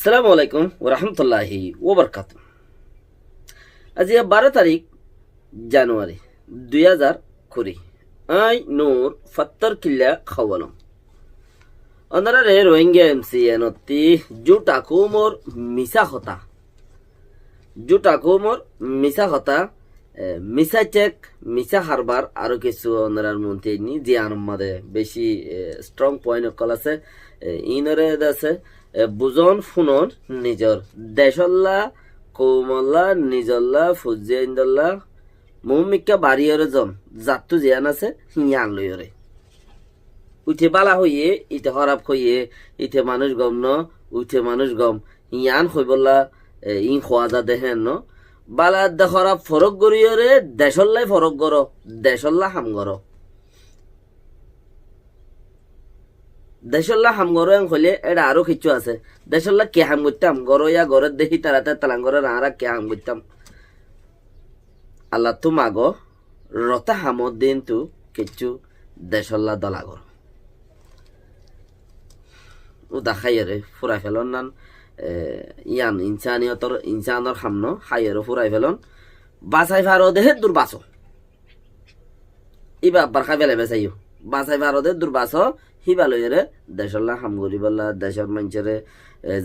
আসসালামু আলাইকুম ওরহমতুল্লাহি ওবরকাত। আজ 12 তারিখ জানুয়ারি 2020। আই নূর ফত্তর কিল্লা খাওয়ালাম অনারে রোহিঙ্গা এমসি এনতি জুটাকুমোর মিসা হতা মিসা চেক মিসা হারবার আরো কিছু অনারার মন্ত্রী নি যে আনমাদে বেশি স্ট্রং পয়েন্ট কল আছে ইনরে আছে বুজন ফুনর নিজর দেশল্লা কৌমল্লা নিজল্লা ফুজিয়াইন্দল্লা মুমিকা বাড়িয়রে জন জাতু জিয়ান আছে হিয়ান লইরে উঠে বালা হইয়ে ইতে হরাপ হইয়ে ইতে মানুষ গম ন উঠে মানুষ গম ইয়ান হইবল্লা ইন খোয়া যা দেখেন ন বালা দে হরাপ ফরক গরিয়রে দেশল্লাই ফরক গর দেশল্লা হাম গর দেশল্লা হাম গর হলে এটা আরো কিছু আছে দেশল্লা কে হাম করতাম গর ইয়া গরের দেখি তারাতে তালাঙ্গরের আরা কে হাম করতাম আল্লাহ তো মাগো রতা হামদ দিন তু কিছু দেশল্লা দলাগর ও দেখাইরে ফুরাই ফেলন নান ইয়ান ইনসানর সামন হাইয়েরও ফুরাই ফেলন বাসাই ফারো দেহে দুর্বাস ইবা বারখা ফেলে বেসাইও বাসাই ফারো দে দুর্বাস হিবা লইরে দেশল্লা হাম গরিবল্লা দেশের মানুষেরে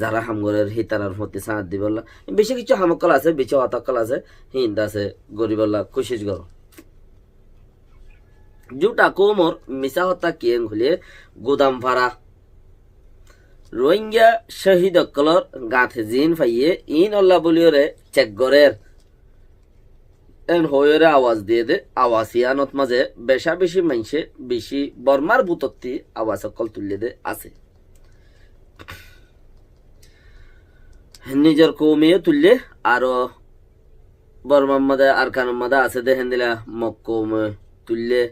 যারা হামগরের হিতারার প্রতি সাঁত দিবল্লা বেশি কিছু হামকল আছে বেশি হতকল আছে হিন্দা আছে গরিবল্লা খুশিস গর জুটা কোমর মিশা হতা কিয়েং হলে গুদাম ভাড়া রোহিঙ্গা শহীদ অকলর গাঁথে জিন ফাইয়ে ইন অল্লাহ বলিওরে চেক গরের এন হইরে আওয়াজ দিয়ে দে আওয়াজ ইয়ানত মাঝে বেশা বেশি মাইনসে বেশি বর্মার বুতত্তি আওয়াজ অকল তুললে দে আছে নিজের কৌমিয়ে তুললে আরো বর্মার মাদে আর কানের মাদে আছে দেখেন দিলা মক কৌমে তুললে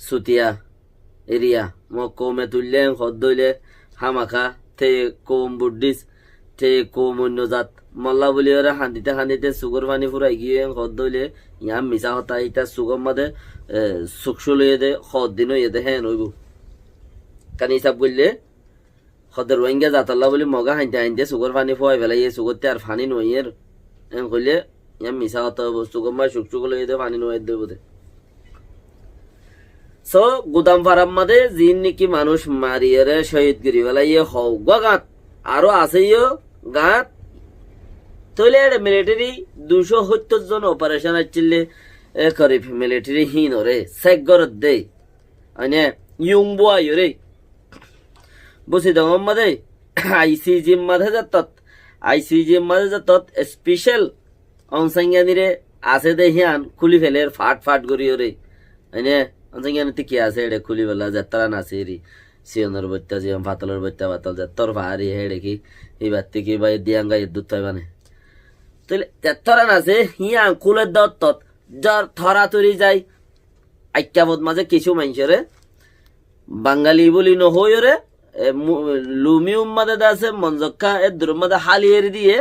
সুতিয়া এরিয়া মক কৌমে তুললে হদ দইলে হামাখা তে কৌম বুদ্ধিস তে কৌম অন্য জাত মল্লা বলি ওরা হান্দিতে সুগর পানি ফুরাই গিয়ে হদ দইলে ইয়াম মিশা হতা ইটা সুগর মাদে সুকসু লইয়ে দে হদ দিন হইয়ে দে হ্যাঁ নইব কানি হিসাব করলে হদের রোহিঙ্গা জাতাল্লা বলি মগা হাইতে সুগর পানি ফুয়াই ফেলাই সুগরতে আর ফানি নইয়ের কইলে ইয়াম মিশা হতা সুগর মা সুকসুক লইয়ে দে পানি নয় দেব দে সো গুদাম ফারাম মাদে জিন নাকি মানুষ মারিয়ে শহীদ গিরি বেলাইয়ে হও গাঁত আরো আছেইও গাঁত তৈলে মিলিটারি 270 জন অপারেশন আসছিলে করে মিলিটারি হিন রে সেগর দে আনে ইউং বয় রে বুঝি দম মাদে আইসিজি মাদে যাত স্পেশাল অনসাঙ্গানি রে আছে দে হিয়ান খুলি ফেলের ফাট করিও রে আনে অনসাঙ্গানি কি আছে এড়ে খুলি বেলা যাত্রা নাচেরি সিয়নের বত্যা জিয়ম পাতলের বত্যা পাতল যাত্তর ভারি হেড়ে কি এই বাত্তি কি বাই দিয়াঙ্গা ইদ্যুৎ পাই মানে তাহলে যাত্রা নাচে হিয়া খুলের দত্ত যার থরা তরি যায় আইক্যাবোধ মাঝে কিছু মানুষেরে বাঙালি বলি নহই রে লুমি উম্মাদে আছে মঞ্জক্কা এ দুর্মাদে হালিয়ের দিয়ে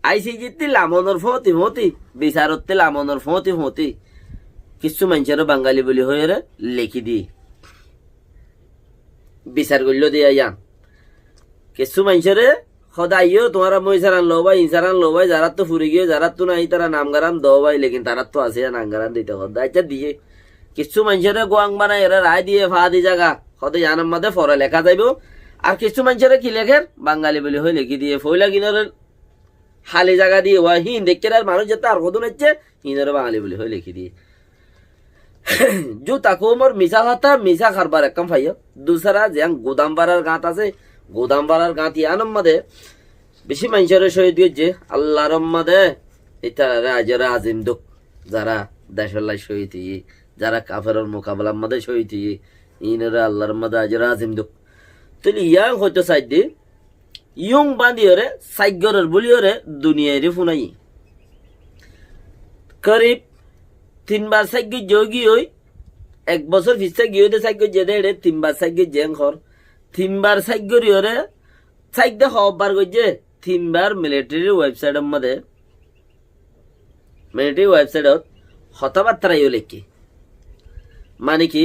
আইসি জিতি লামনের ফতি বিচারতে লামনের ফতি কিছু মানুষের বাঙালি বলি হয়ে রে লেখি দি বিচার করল দিয়া ইয়ান কিছু মানুষের সদাইও তোমার মই সারান লো ভাই ইনসারান লো ভাই যারা তো ফুরি গিয়ে যারা তো নাই তারা নাম গারাম দো ভাই লেকিন তারা তো আছে নাম গারাম দিতে সদাইটা দিয়ে কিছু মানুষের গোয়াং বানাই এরা রায় দিয়ে ফা দি জায়গা সদে জানার মধ্যে ফরে লেখা যাইব আর কিছু মানুষের কি লেখের বাঙালি বলি হয়ে লিখি দিয়ে ফইলা কিনার হালি জায়গা দিয়ে ওয়া হিন দেখতে আর মানুষ যেতে আর কদন হচ্ছে হিনের বাঙালি বলি হয়ে লিখি দিয়ে जो ताकोमर मिसा खाता मिसा खारबार कम फाइयो दूसरा ज्यां गोदाम बारार गात আছে গোদাম বারার গাঁত ইয়ানম মাদে বেশি মানুষের শহীদ গেছে আল্লাহর মাদে এটা রাজরা আজিম দুঃখ যারা দেশলাই শহীদ যারা কাফেরের মোকাবেলার মাদে শহীদ ইনরা আল্লাহর মাদে আজরা আজিম দুঃখ তুই ইয়াং হয়তো সাইড ইয়ং বান্দিয়রে সাইগরের বলিয়রে দুনিয়ারে ফুনাই করিব 3 বার সাইগে যোগী হই 1 বছর ভিসা গিয়ে দে সাইগে যেদে 3 বার সাইগে জেং হর 3 বার সাইগরি ওরে সাইগে হবার গজে 3 বার মিলিটারি ওয়েবসাইটের মধ্যে মিলিটারি ওয়েবসাইটত হতাবার্তারাইও লেখি মানে কি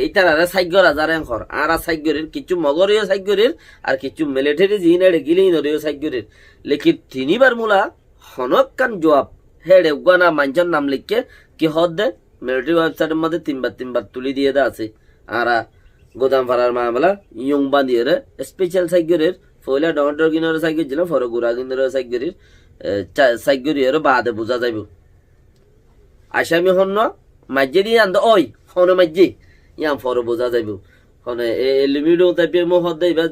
ইতার আরে সাইগর হাজার ঘর আর সাইগরের কিছু মগরীয় সাইগরের আর কিছু মিলিটারি জিনারে গিলেই নরিও সাইগরের লেকিন তিনিবার মুলা হনক কান জবাব হেডে উগানা মানজন নাম লিখকে কি হদ দে মিলিটারি ওয়েবসাইটের মধ্যে তিনবার তুলি দিয়ে দা আছে আর গোদাম ফারার মামলা ইয়ং বান্দিয়ে স্পেশাল সাইগরের ফয়লা ডন্টর কিনারে সাইগর ছিল ফর গুরা কিনারে সাইগরের সাইগরের বাদে বোঝা যাইব আসামি হন মাঝে দিয়ে আনতো ওই হন মাঝে ইয়াম ফর বোঝা যাইব হনে লিমিডো তাইপে মো হদ দে এবার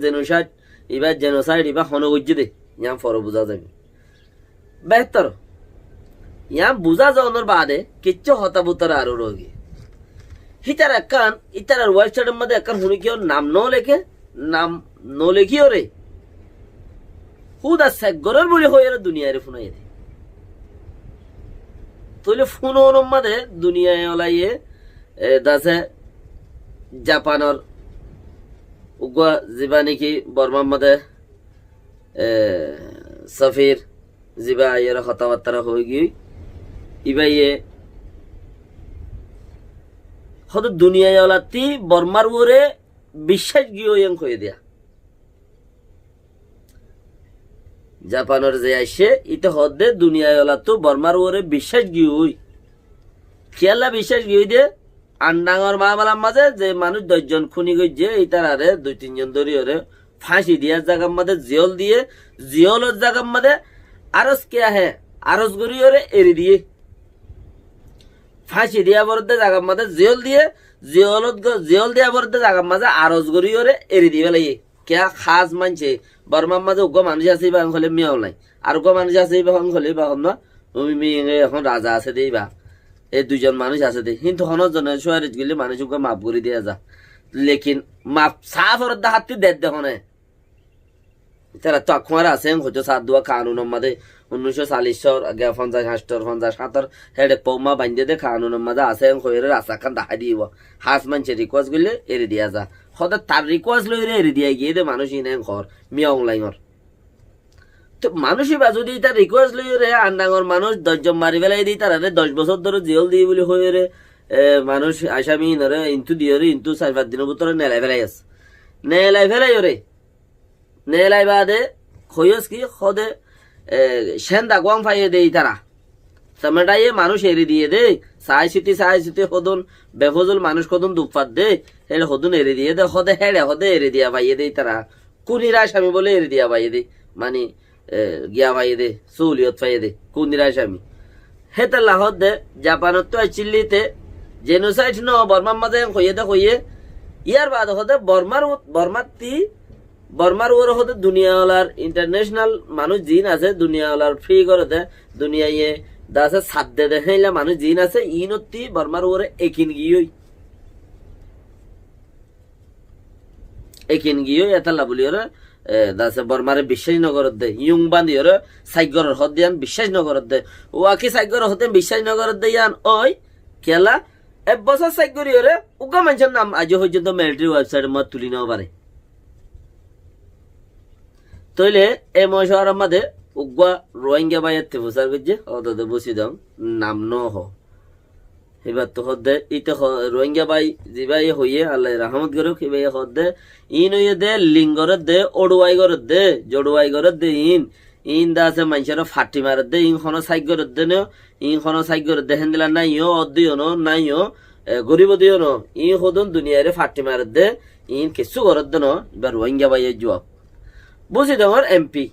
জেনোসাইড এবার হন গজ্জে দে ইয়াম ফর বোঝা যাইব বেহতর ইয়াম বুঝা যাওয়ানোর বাদে কিচ্ছু হতাবুতার আরো রোগী হিতার একান ইতার ওয়েবসাইটের মধ্যে একান হুনি কেউ নাম ন লেখে নাম ন লেখিও রে হুদা সেগরের বলি হয়ে দুনিয়ারে ফোনাই রে তাহলে ফোন মধ্যে দুনিয়ায় ওলাইয়ে দাসে জাপানের উগা যিবা নাকি বর্মার মধ্যে সফির যিবা এর কথাবার্তা হয়ে গিয়ে ইবাইয়ে হয়তো দুনিয়ায় ওলাতি বর্মার ওরে বিশ্বাস গিয়ে হয়ে দেয়া জাপানের যে আসে ইতে হদে দুনিয়ায় ওলাতো বর্মার ওরে বিশ্বাস গিয়ে খেয়ালা বিশ্বাস গিয়ে দিয়ে আন্ডাঙর মা বালার মাঝে যে মানুষ 10 জন খুনি গইছে ইতার আরে 2-3 জন ধরি ওরে ফাঁসি দিয়ার জায়গার মধ্যে জিয়ল দিয়ে জিয়লের জায়গার মধ্যে আরস কে আহে আরস গড়ি ওরে এরি দিয়ে ফাঁসি দিয়া বরদে জায়গার মধ্যে জিয়ল দিয়ে জিয়ল দিয়া বরদে জায়গার মাঝে আরস গড়ি ওরে এরি দিয়ে লাগে কে খাস মানছে বর্মার মাঝে উগ্র মানুষ আছে বা হলে মিয়াও নাই আর উগ্র মানুষ আছে বা হলে বা হন এখন রাজা আছে দেই বা এই 2 জন মানুষ আছে দে কিন্তু হনর জন্য সোয়ারিত গেলে মানুষ উগ্র মাপ করে দিয়া যা লেকিন মাপ সাফ ওর হাতি দেখ দেখনে তারা তো আখমার আছে হয়তো 7 কানুনের মধ্যে 1940 আগে 50 হেডে পৌমা বান্ধে দে কানুনের মধ্যে আছে হয়ে রাস্তা খান দেখা দিব হাস মানছে রিকোয়েস্ট করলে এড়ে দিয়া যা সদায় তার রিকোয়েস্ট লই এড়ে দিয়া গিয়ে দে মানুষ ইনে ঘর মিয়া অনলাইনের তো মানুষই বা যদি তার রিকোয়েস্ট লই রে আন্ডাঙর মানুষ 10 জন মারি ফেলাই দিই তারা 10 বছর ধরে জেল দিয়ে বলে হয়ে রে মানুষ আসামি নরে ইন্তু দিয়ে রে ইন্তু 4-5 দিনের ভিতরে নেলাই ফেলাই আছে নেলাই ফেলাই রে নেলাই বাদে খয়স কি খদে সেন্দা গং ফাইয়ে দেই তারা সামটাইয়ে মানুষ এড়ে দিয়ে দে সাই সিটি হদন বেফজল মানুষ কদন দুপাত দে হেড়ে হদন এড়ে দিয়ে দে হদে হেড়ে হদে এড়ে দিয়া পাইয়ে দেই তারা কুনিরা স্বামী বলে এড়ে দিয়া পাইয়ে দে মানে গিয়া পাইয়ে দে সৌলিয়ত পাইয়ে দে কুনিরা স্বামী হেতে লাহত দে জাপানত তো চিল্লিতে জেনোসাইড ন বর্মার মাঝে হইয়ে দে হইয়ে ইয়ার বাদ হদে বর্মার ওর হতে দুনিয়াওয়ালার ইন্টারন্যাশনাল মানুষ জিন আছে দুনিয়াওয়ালার ফ্রি করে দে দুনিয়ায় দাসে সাত দে দেখাইলা মানুষ জিন আছে ইনতি বর্মার ওরে একিন গিয়ে এতাল্লা বলি ওরে দাসে বর্মারে বিশ্বাস নগরত দে ইয়ং বান্ধি ওরে সাইগর হদ দিয়ান বিশ্বাস নগরত দে ওয়াকি সাইগর হতে বিশ্বাস নগরত দে ইয়ান ওই খেলা 1 বছর সাইগরি ওরে উগা মানুষের নাম আজ পর্যন্ত মিলিটারি ওয়েবসাইটের মধ্যে তুলি নেওয়া পারে তইলে এই মশার মধ্যে উগা রোহিঙ্গা বাইতে প্রচার করছে অদতে বসি দাম নাম ন হ এবার তো হদে ইতে রোহিঙ্গা বাই জিবাই হইয়ে আল্লাহ রহমত করুক এবার হদে ইন হইয়ে দে লিঙ্গরত দে ওড়ুয়াই গরত দে জড়ুয়াই গরত দে ইন দা আছে মানুষের ফাটি মারত দে ইন খন সাইক গরত দে ইন খন সাইক গরত দে হেন্দিলা নাইও অদিও নাইও গরিব দিও ন ইন হদন দুনিয়ারে ফাটি মারত দে ইন কিছু গরত দে ন এবার রোহিঙ্গা বাই জবাব বসি ডর এমপি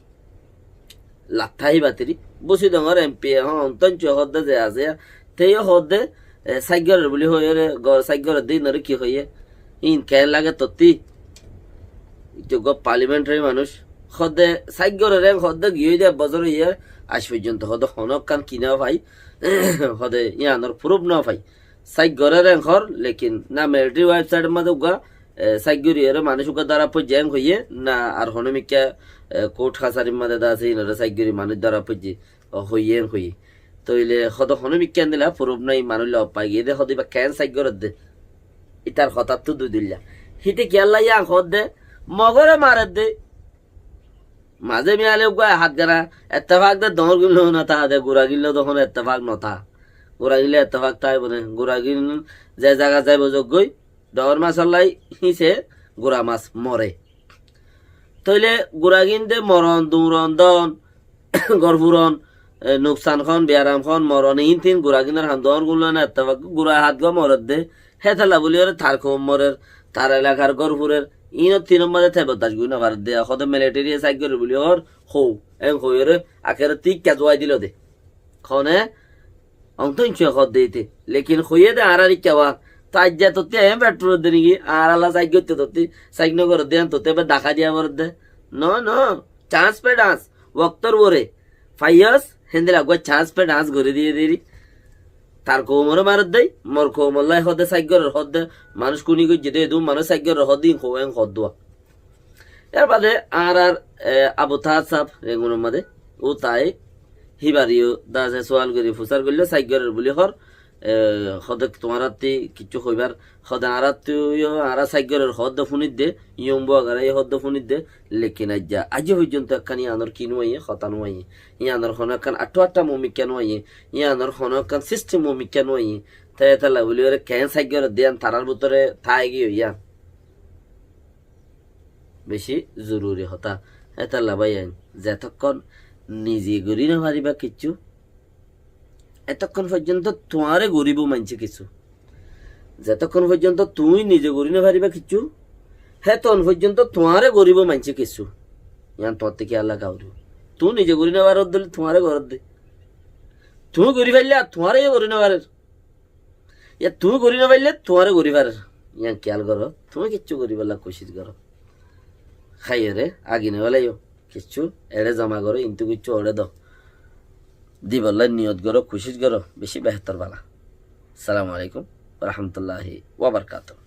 লাথাই বাতিরি বসি ডর এমপি এখন অন্তঞ্চ হদে যে আছে তেই হদে সাইগর বলি হয়ে সাইগর দিন কি হইয়ে ইন কেন লাগে তত্তি যোগ্য পার্লিমেন্টারি মানুষ হদে সাইগর রে হদে গিয়ে দেয় বজর ইয়ে আজ পর্যন্ত হদে হনক কান কিনা ভাই হদে ইয়ানোর প্রুফ না ভাই সাইগর রে ঘর লেকিন না মিলিটারি ওয়েবসাইটের মধ্যে উগা সাইগরি এর মানুষ উগা দ্বারা পর্যাং হইয়ে না আর হনমিকা কোর্ট কাছারির মধ্যে দা আছে ইনরে সাইগরি মানুষ দ্বারা পর্যে হইয়ে হইয়ে তইলে হদ হনমিক কেন দিলা প্রুফ নাই মানুষ পাই গিয়ে দে হদিবা কেন সাইগর দে ইতার হঠাৎ তো দুই দিলা হিতে কেলা ইয়া হদ দে মগরে মারে দে মাঝে মিয়ালে হাত গানা এত্তেফাক দে দর গিল না তা দে গুড়া গিল তখন এত্তেফাক নথা গোড়া গিলে এতফাক তাই বলে গোড়া গিল যে জায়গা যাইব যোগ্যই ডর মাছ হল্লাই হিসে গোড়া মাছ মরে তইলে গোড়া গিনতে মরণ দুমরণ দন গরপুরন নুকসান খন বিয়ারাম খন মরণ ইন তিন গোড়া গিনার হাম দন গুলো না এতফাক গোড়া হাত গো মরদ দে হে থালা বলি ওরে তার কম মরের তার এলাকার গরপুরের ইন 3 নম্বরে থাকবে তাজ গুনা ভারত দে এখন মিলিটারি সাইড করে বলি ওর হো এম হইরে আখের তিক কে জয় দিল দে খনে অন্তন ছয় খদ দিতে লেকিন হইয়ে দে আরারি কেওয়া তাই যা তোতে এম পেট্রোল দে নাকি আর আলা সাইড করতে তোতে সাইড ন করে দেন তোতে বে দেখা দিয়া বর দে নো নো চান্স পে ডান্স ওয়াক্তর ওরে 5 ইয়ার্স হেন্দিলা গো চান্স পে ডান্স করে দিয়ে দিরি তার কোমরে মারত দেই মোর কোমলাই হদে সাইগর হদে মানুষ কুনি কই যেতে দু মানুষ সাইগর হদিন হোয়েন হদুয়া এর বাদে আর আবু তাসাব রেগুনের মধ্যে ও তাই হিবারিও দাসে সওয়াল করি ফুসার করলে সাইগর বলি হর হদে তোমার হাতে কিছু কইবার হদে আরাতিও আরা সাইগরের হদ ফুনিত দে ইয়ম বগারে হদ ফুনিত দে লেকিন আজ পর্যন্ত একখানি আনর কিনুয়াই খতানো আই ইয়ানর হন একখান আটটা মমি কেন আই ইয়ানর হন একখান সিস্টেম মমি কেন আই তাই তালা বলি ওরে কেন সাইগর দেন তারার ভিতরে থাই গিয়ে ইয়া বেশি জরুরি হতা এতালা ভাই যতক্ষণ নিজে গড়ি না পারিবা কিছু এতক্ষণ পর্যন্ত তোমারে গরিব মানছে কিছু যতক্ষণ পর্যন্ত তুই নিজে গড়ি না পারিবা কিছু হ্যাঁ তখন পর্যন্ত তোমারে গরিব মানছে কিছু ইয়ান তোর থেকে আল্লাহ কাউরি তুই নিজে গড়ি না পারত দিলে তোমারে ঘরত দে তুমি গড়ি পারলে আর তোমারে গড়ি না পারে ইয়া তুমি গড়ি না পারলে তোমারে গড়ি পারে ইয়ান খেয়াল করো তুমি কিচ্ছু গড়ি পারলা কোশিশ করো খাইয়ে রে আগিনে বেলাইও কিচ্ছু এড়ে জমা করো কিন্তু কিচ্ছু ওড়ে দাও দিবল্লা নিয়ত করো কোশিশ করো বেশি বেহতর বালা। আসসালামু আলাইকুম ওয়া রাহমাতুল্লাহি ওয়া বারাকাতুহু।